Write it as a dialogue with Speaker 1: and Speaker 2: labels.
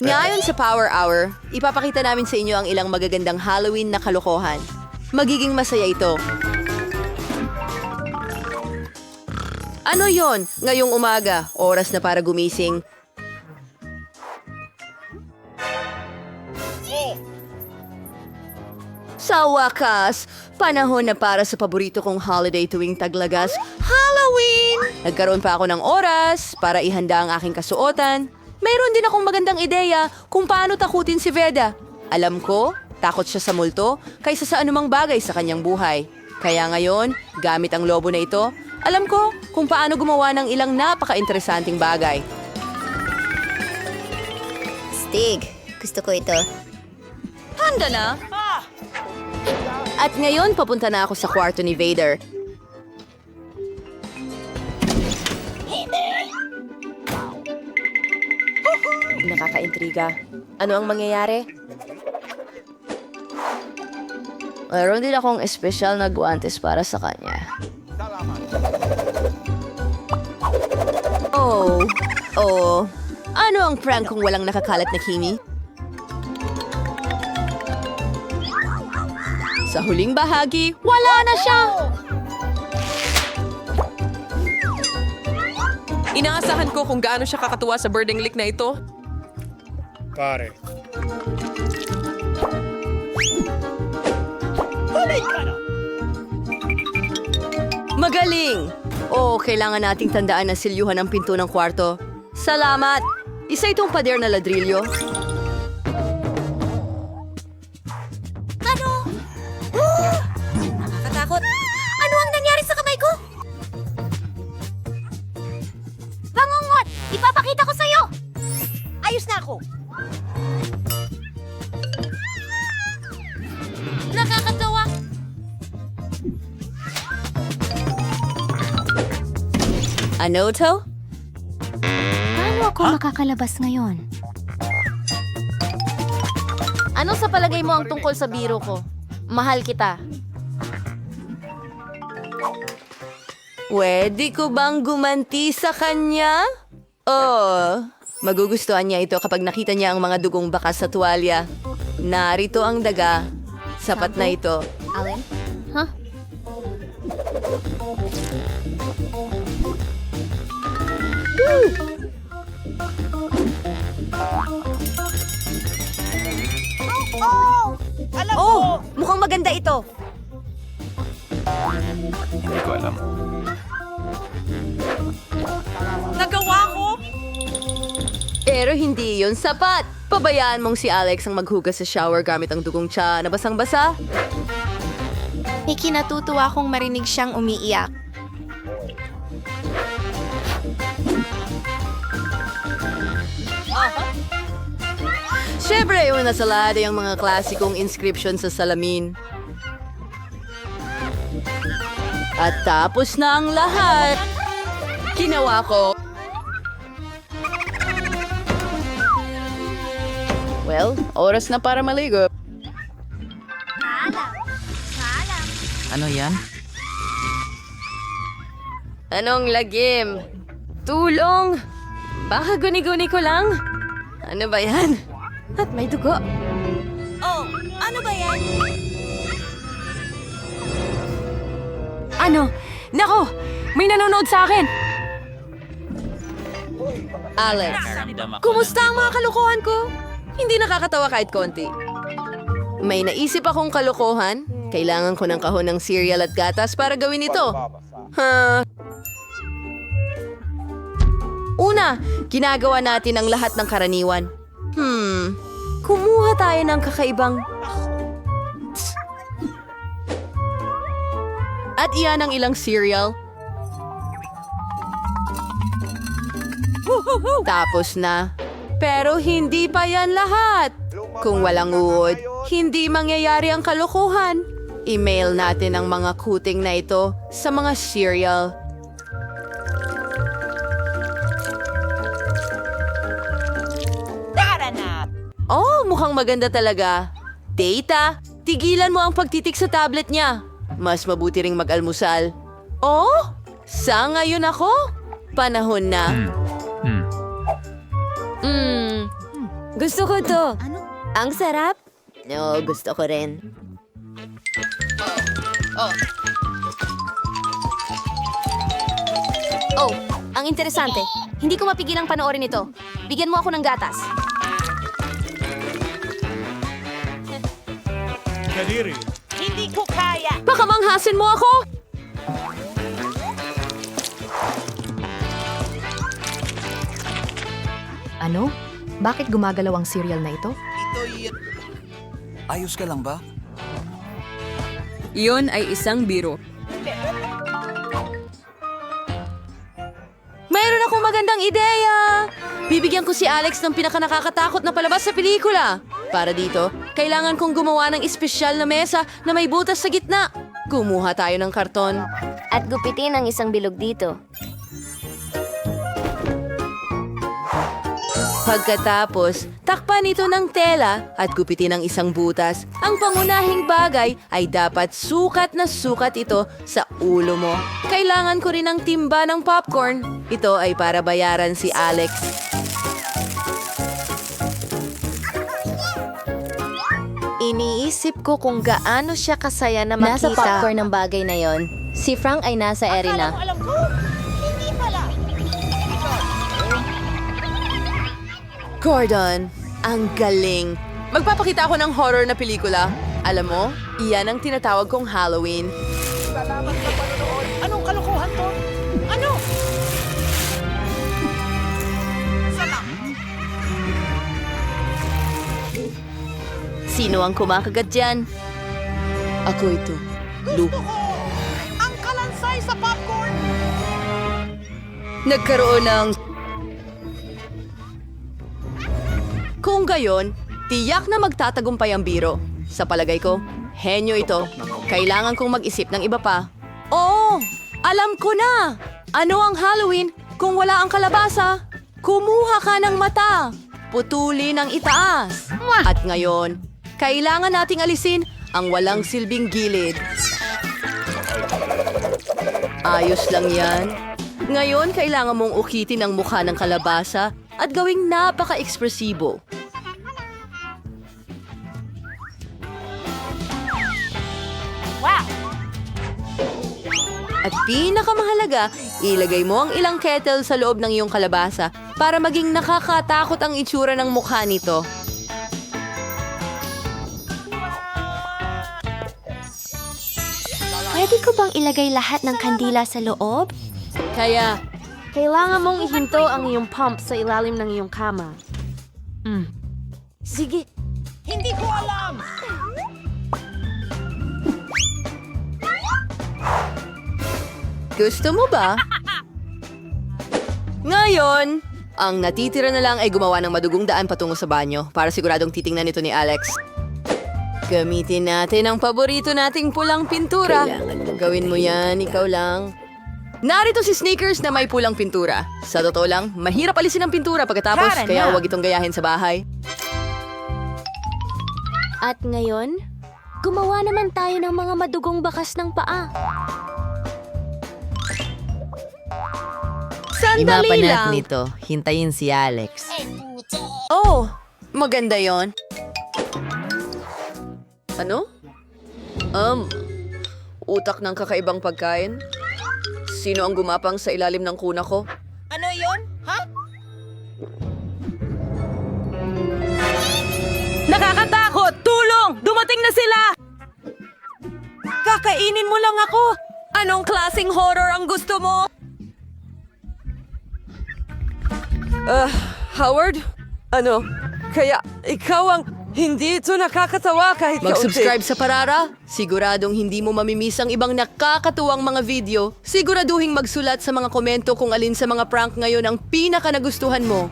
Speaker 1: Ngayon sa Power Hour, ipapakita namin sa inyo ang ilang magagandang Halloween na kalokohan. Magiging masaya ito. Ano yon? Ngayong umaga, oras na para gumising. Sa wakas, panahon na para sa paborito kong holiday tuwing taglagas, Halloween! Nagkaroon pa ako ng oras para ihanda ang aking kasuotan. Mayroon din akong magandang ideya kung paano takutin si Veda. Alam ko, takot siya sa multo kaysa sa anumang bagay sa kanyang buhay. Kaya ngayon, gamit ang lobo na ito, alam ko kung paano gumawa ng ilang napaka-interesanting bagay.
Speaker 2: Stig, gusto ko ito.
Speaker 1: Handa na? At ngayon, papunta na ako sa kwarto ni Vader. Nakakaintriga. Ano ang mangyayari? Mayroon din akong espesyal na guwantes para sa kanya. Oh. Ano ang prank kung walang nakakalat na kimi? Sa huling bahagi, wala na siya!
Speaker 3: Inaasahan ko kung gaano siya kakatuwa sa birding lick na ito.
Speaker 4: Pare.
Speaker 1: Magaling! Kailangan nating tandaan na silyuhan ang pinto ng kwarto. Salamat! Isa itong pader na ladrilyo.
Speaker 2: Nakakatakot. Ano ang nangyari sa kamay ko? Bangungot! Ipapakita ko sa'yo! Ayos na ako! Nakakatawa!
Speaker 1: Ano to?
Speaker 2: Paano ako makakalabas ngayon?
Speaker 5: Ano sa palagay mo ang tungkol sa biro ko? Mahal kita.
Speaker 1: Pwede ko bang gumanti sa kanya? Magugustuhan niya ito kapag nakita niya ang mga dugong bakas sa tuwalya. Narito ang daga. Sapat na ito.
Speaker 5: Alin? Huh?
Speaker 1: Mukhang maganda ito.
Speaker 4: Hindi ko alam.
Speaker 3: Nagawa ko!
Speaker 1: Pero hindi yun sapat. Pabayaan mong si Alex ang maghugas sa shower gamit ang dugong tsa na basang-basa.
Speaker 5: May kinatutuwa kong marinig siyang umiiyak.
Speaker 1: Siyempre, yung nasa lahat ay ang mga klasikong inscription sa salamin. At tapos na ang lahat. Ginawa ko. Well, oras na para maligo.
Speaker 6: Ano yan?
Speaker 1: Anong lagim? Tulong! Baka guni-guni ko lang. Ano ba yan? At may dugo.
Speaker 2: Ano ba yan?
Speaker 3: Ano? Nako! May nanonood sa akin!
Speaker 1: Alex,
Speaker 6: Nararamdam ako
Speaker 1: kumusta
Speaker 6: ng
Speaker 1: ang mga kalokohan ko? Hindi nakakatawa kahit konti. May naisip akong kalokohan. Kailangan ko ng kahon ng cereal at gatas para gawin ito. Una, ginagawa natin ang lahat ng karaniwan. Kumuha tayo ng kakaibang... At iyan ang ilang cereal. Tapos na. Pero hindi pa yan lahat. Kung walang uod, hindi mangyayari ang kalokohan. Email natin ang mga kuting na ito sa mga cereal. Mukhang maganda talaga. Data, tigilan mo ang pagtitik sa tablet niya. Mas mabuti ring mag-almusal. Sa ngayon ako? Panahon na.
Speaker 2: Gusto ko to. Ang sarap. No, gusto ko rin. Oh, ang interesante. Hindi ko mapigilang panoorin ito. Bigyan mo ako ng gatas.
Speaker 4: Kadiri.
Speaker 1: Baka manghasin mo ako!
Speaker 7: Ano? Bakit gumagalaw ang cereal na ito?
Speaker 8: Ayos ka lang ba?
Speaker 3: Iyon ay isang biro.
Speaker 1: Mayroon akong magandang ideya! Bibigyan ko si Alex ng pinakanakakatakot na palabas sa pelikula. Para dito, kailangan kong gumawa ng espesyal na mesa na may butas sa gitna. Kumuha tayo ng karton.
Speaker 2: At gupitin ang isang bilog dito.
Speaker 1: Pagkatapos, takpan ito ng tela at gupitin ang isang butas. Ang pangunahing bagay ay dapat sukat na sukat ito sa ulo mo. Kailangan ko rin ng timba ng popcorn. Ito ay para bayaran si Alex.
Speaker 5: Iniisip ko kung gaano siya kasaya na makita.
Speaker 2: Nasa popcorn ang bagay na yon. Si Frank ay nasa arena.
Speaker 1: Gordon, ang galing. Magpapakita ako ng horror na pelikula. Alam mo, iyan ang tinatawag kong Halloween. Sino ang kumakagat dyan? Ako ito. Luke. Ang kalansay sa popcorn! Nagkaroon ng... Kung gayon, tiyak na magtatagumpay ang biro. Sa palagay ko, henyo ito. Kailangan kong mag-isip ng iba pa. Oo! Alam ko na! Ano ang Halloween kung wala ang kalabasa? Kumuha ka ng mata! Putulin ang itaas! At ngayon, kailangan nating alisin ang walang silbing gilid. Ayos lang yan. Ngayon, kailangan mong ukitin ang mukha ng kalabasa at gawing napaka-ekspresibo. At pinakamahalaga, ilagay mo ang ilang kettle sa loob ng iyong kalabasa para maging nakakatakot ang itsura ng mukha nito.
Speaker 2: Pwede ko bang ilagay lahat ng kandila sa loob?
Speaker 1: Kaya,
Speaker 2: Kailangan mong ihinto ang iyong pump sa ilalim ng iyong kama. Sige.
Speaker 1: gusto mo ba? Ngayon, ang natitira na lang ay gumawa ng madugong daan patungo sa banyo para siguradong titingnan ito ni Alex. Gamitin natin ang paborito nating pulang pintura. Gawin mo yan, ikaw lang. Narito si Sneakers na may pulang pintura. Sa totoo lang, mahirap alisin ang pintura pagkatapos, kaya huwag itong gayahin sa bahay.
Speaker 2: At ngayon, gumawa naman tayo ng mga madugong bakas ng paa.
Speaker 1: Sandali lang.
Speaker 6: nito. Hintayin si Alex.
Speaker 1: Oh, maganda yon. Ano? Utak ng kakaibang pagkain? Sino ang gumapang sa ilalim ng kuna ko?
Speaker 3: Ano yon? Ha?
Speaker 1: Nakakatakot! Tulong! Dumating na sila! Kakainin mo lang ako! Anong klaseng horror ang gusto mo?
Speaker 3: Howard? Ano? Kaya ikaw ang hindi ito nakakatawa kahit
Speaker 1: Mag-subscribe sa Parara. Siguradong hindi mo mamimiss ang ibang nakakatuwang mga video. Siguraduhin magsulat sa mga komento kung alin sa mga prank ngayon ang pinaka nagustuhan mo.